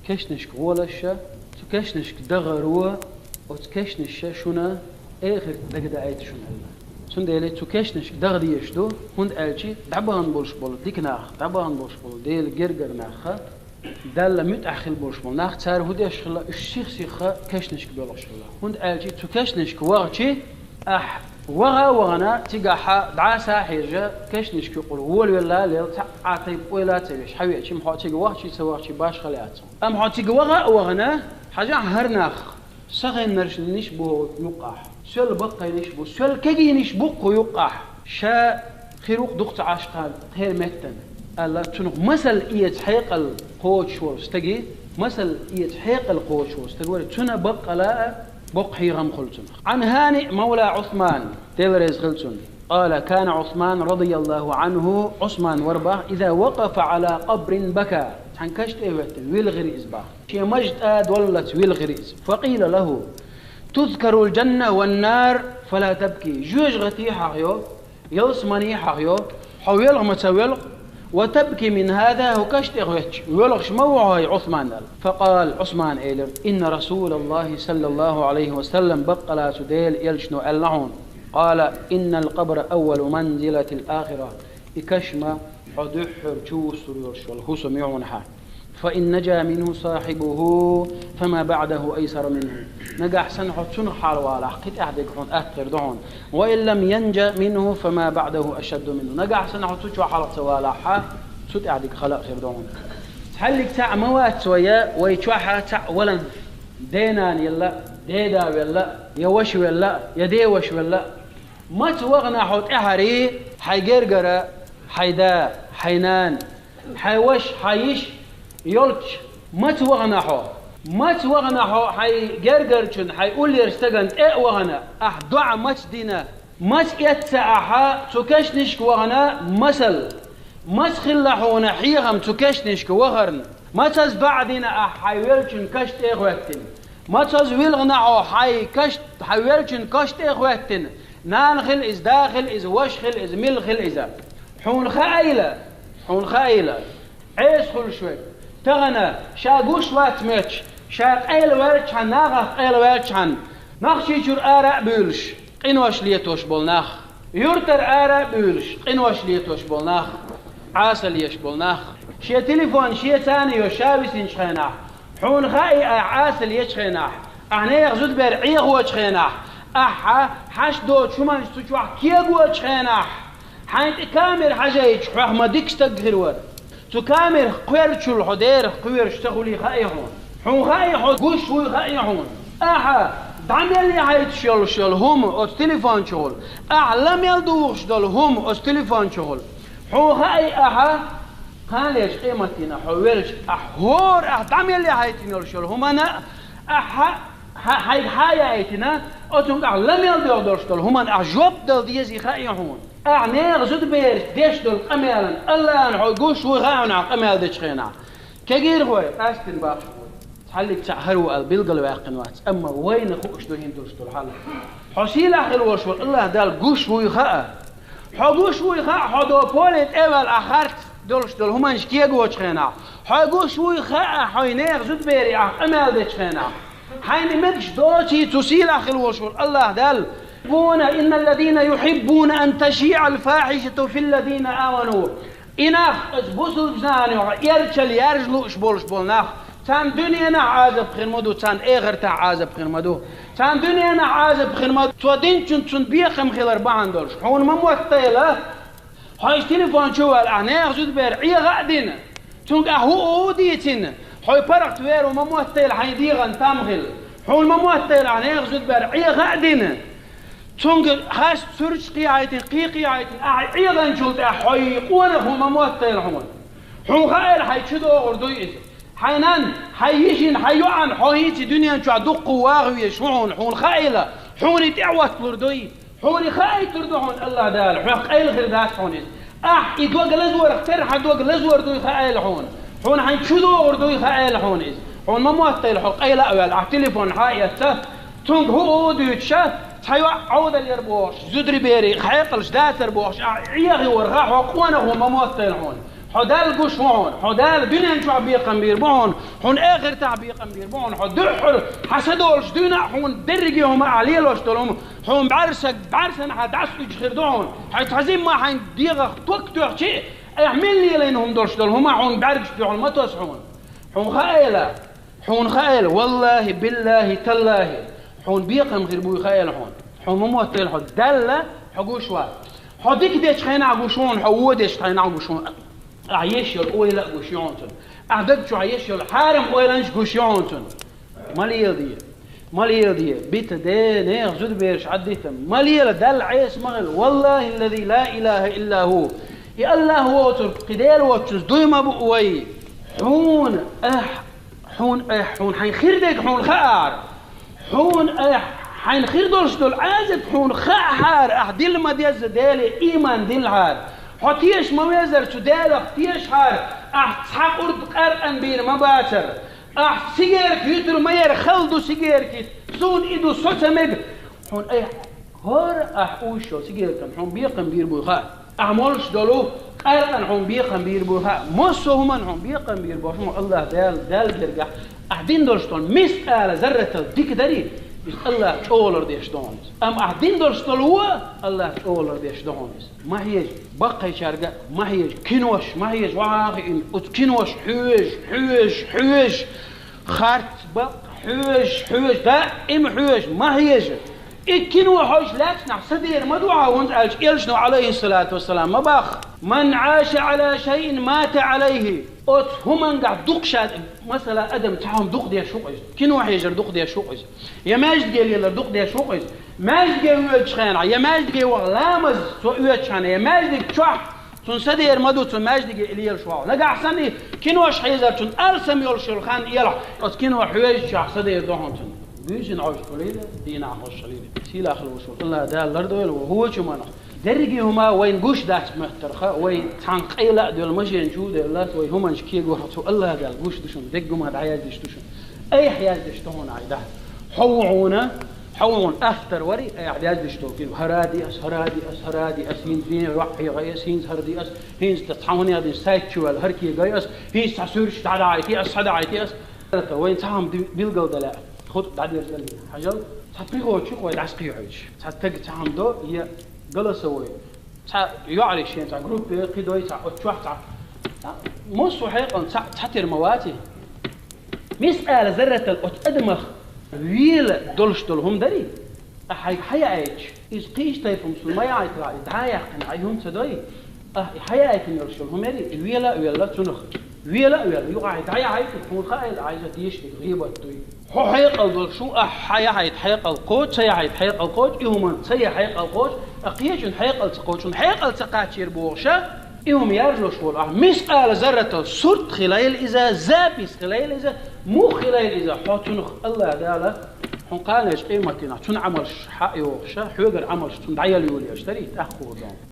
كشنش غولشة تكشنش دغروا وتكشنش شنا آخر دقداعيت شنا الله سنديلي تكشنش دغديش دو هند ألشي دعبان بولش بول ديك ناخ دعبان بولش بول ديل جرجر ناخ دال متأخل بولش بول ناخ تار هديش خلا الشيخ سيخ كشنش بولش الله هند ألشي تكشنش وغشي أح وغنا تيجا دعاسة حاجة كشنش كيقول هو ولا ليل تعطي ولا تيجي حبيبي شي محاط تيجي وقت شي سوا شي باش خليات أم محاط تيجي وغنا حاجة هرناخ سخن نرشلنيش بو يقح سول بقينيش بو سول كجينيش بو يقح شا خيروق دقت عاشقان هير متن الله تنق مثل يتحقق القوش واستجي مثل يتحقق القوش واستجي تنا بق لا بق هيرم خلتن عن هانئ مولى عثمان تبرز خلتن قال كان عثمان رضي الله عنه عثمان ورباه إذا وقف على قبر بكى حنكشت إيوت ويلغريز با شي مجد آد ولت ويلغريز فقيل له تذكر الجنة والنار فلا تبكي جوج غتي حقيو يلسمني حقيو حويلغ متويلغ وتبكي من هذا وكشت إغوتش ويلغش موعي عثمان دل فقال عثمان إيلر إن رسول الله صلى الله عليه وسلم بقى لا تديل يلشنو اللعون قال إن القبر أول منزلة الآخرة إكشما حدحر جوسر يرشو الخوص ميعونها فإن نجا منه صاحبه فما بعده أيسر منه نجا حسن حسن حال والا قد أحدك حون أكثر دعون وإن لم ينجا منه فما بعده أشد منه نجا حسن حسن حال والا سد أحدك خلق خير دعون تحلك تاع موات ويا ويتوحى تاع ولن دينان يلا ديدا ولا يوش ولا يديوش ولا ما توغنا حوت إحري حيجرجرة حيدا حينان حيوش حيش يلش ما توغنا حو حي جرجرشن حيقول لي ارستجنت ايه وغنا دعاء مات دينا مات يتسعها تكشنشك وغنا مثل مات خلحونا حيهم تكشنشك وغرن ما تز بعدنا حيولشن كشت ايه وقتن ما تز ويلغنا حي كشت حيولشن كشت ايه وقتن نان خل إز داخل إز وش خل إز مل خل إز حون خايلة عيس خل شوي تغنى شاقوش وات ميتش شاق أيل ويرش عن ناغخ أيل ويرش عن نخشي جر آراء بيلش قنوش ليتوش بولناخ يرتر آراء بيلش قنوش ليتوش بولناخ عاسل يش بولناخ شي تليفون شي تاني وشابسين شخيناح حون خاي عاسل يشخيناح أهنا يغزود برعيغ وشخيناح أحا حش دو شمان استجوع كيغو شخيناح حين كامل حاجة يشحوح ما ديكش تقهر ور تو كامل قوير شل حدير قوير اشتغلي خايحون حون خايحون قوش وي خايحون أحا دعم يلي عايد شل هم او تليفون شغل لم يلدوغش دول هم او تليفون شغل حون خاي أحا كان ليش قيمتنا حويرش هور دعم يلي عايد شل هم أنا أحا هاي حياتنا أتونك لم يلدوغ دولش دول هم جوب دول ديزي خايحون أعنيغ زود بيرش ديش دول قميلا الله نحو قوش وغاونا قميل ديش خينا كجير هوي أستن باقش تحليك تعهروا البلغل واقنوات أما وين خوش دوهين دوش دول حال حسيل أخل وشور الله دال قوش ويخاء حقوش ويخاء حدو بوليت أول أخرت دولش دول همانش كيه قوش خينا حقوش ويخاء حينيغ زود بيري قميل ديش خينا حين مدش دوشي تسيل أخل وشور الله دال إن الذين يحبون أن تشيع الفاحشة في الذين آمنوا إناخ أزبوسل بزانيو يرشل يرجلو شبول ناخ تان دنيا عازب خرمدو تان إغر تا عازب خرمدو تان دنيا عازب خرمدو تودين چون بيخم خلر بان دولش حون مموتيلة حيش تليفون شوال أعناق زود بير عيغا دين تونك أهو ديتين حي برقت ويرو مموتيل حي ديغن تامغل حون مموتيل أعناق زود بير عيغا دين تونج خاص سرج قيايتين قيايتين أيضا شلت حيقونه هم موتين حون خير حيشدو غردويز حينان حيشين حيوعن حيتي دنيا شو عدو قواغي شون حون خيلة حون يتعوت بردوي حون خاي تردون الله دال حق خيل غير ذات حونيز يدوق لزور اختر حدوق لزور دوي خيل حون حيشدو غردوي خيل حونيز حون ما موتين حق أي لا ولا تليفون حايته تونج هو دويتشا تحيوا عود اليربوش زدري بيري خيقلش داتر بوش عيغي ورغاح وقوانا هو مموتين حدال قشون حدال دنيا شو عبيقا بيربون حون آخر تعبيقا بيربون حدحر حسدولش دونا حون درجهم عليلوش تلهم حون بعرسن حدعس يجخردون حيتحزين ما حين ديغة توك شيء اعمل لي لينهم دولش تلهم حون بعرش بيعون ما توسحون حون خائلة والله بالله تالله حون بيقا مغيربوي خائلة حون مموتل حد دالة حقوش واحد حديك ديش خينا عقوشون حوديش خينا عقوشون عيش يل أويلا قوشيونتون أعدد شو عيش يل حارم أويلانش قوشيونتون مالي دي بيت ده نيغ زود بيرش عديتم مالي دل عيس مغل والله الذي لا إله إلا هو يا الله هو قدير واتشز دوما بقوي حون حين خير ديك حون خار حون حين خير دولش دول عازب حون خار دل ما ديز دالي إيمان دل هار حتيش موازر تدالك تيش هار صحاب أرد قرقن بير ما باشر سيجارك يتر ما يرخلدو سيجارك سون إيدو سوتمج حون هار أوشو سيجارك حون بيقن بير بوخا أعملش دلو قرقن حون بيقن بير بوخا مصو هما حون بيقن بير بوخا الله دال جرجع أحدين دولشتون مسألة ذرة ديك داري الله أولر ديش دونس أحدين دولشتون هو الله أولر ديش دونس ما هيج بقى شارجع ما هيج كنوش ما هيج واقع كنوش حوش خارت بق حوش دائم حوش ما هيج إكنو حوش لا تسمع صدير مدعو وانت إلشنو عليه الصلاة والسلام ما باخ من عاش على شيء مات عليه هم قاعد دقشات مثلا أدم تعهم دق ديا شوقش كنو حيجر دق ديا شوقش يا ماجد قال يلا دق ديا شوقش ماجد قال ويتشخان يا ماجد قال وغلامز ويتشخان يا ماجد تشح تون صدير مدو تون ماجد قال إليال شواو لقى أحسن كنوش حيجر تون ألسم يلشل خان يلا كنو حويج شح صدير دوهن تون بيجن عوج قليلة دينا عوج قليلة سيلا أخل وصول الله ده الأرض وهو شو منه درجي هما وين قوش دات محترخة وين تنقيلة دول مجين شو دولات وين هما نشكي قوحتو الله قال قوش دشون دقهم هاد عيال دشتوشون أي حيال دشتون عيده حوعون أفتر وري أي عيال دشتوكين هرادي أس هين فين روحي غيس هين هردي أس هين تتحوني هذا سايتشو الهركي غيس هين تسورش تعالى عيتي أس وين تعهم بيلقوا دلاء خد بعد يرسل حجل تطبيقه شو قوي العسقي يعيش تتق تعهم دو هي قلسوي يعرف شيء تاع جروب قيدوي تاع اتشوح تاع مصو حقيقة تحتر مواتي مسألة ذرة الأتدمخ ويل دولش دولهم دري حيا عيش إذ قيش تايفهم سلما يعيط لا دعاية عيهم تداي حيا عيش يرشلهم يري ويلا تنخ ويلا يقع دعاية عيط يكون خائل عايزة تيش غيبة توي هو حيقة دول شو حيقة القوت حيقة القوت إيهم حيقة القوت أقيش حيقة القوت حيقة التقاتير بوغشة إيهم يرجلوا شغل مسألة ذرة صرت خلال إذا زابس خلال إذا مو خلال إذا حوتنخ الله دالة حن قالش قيمتنا تنعمل حقي وغشة حوغر عمل تندعي ليولي اشتري تأخذ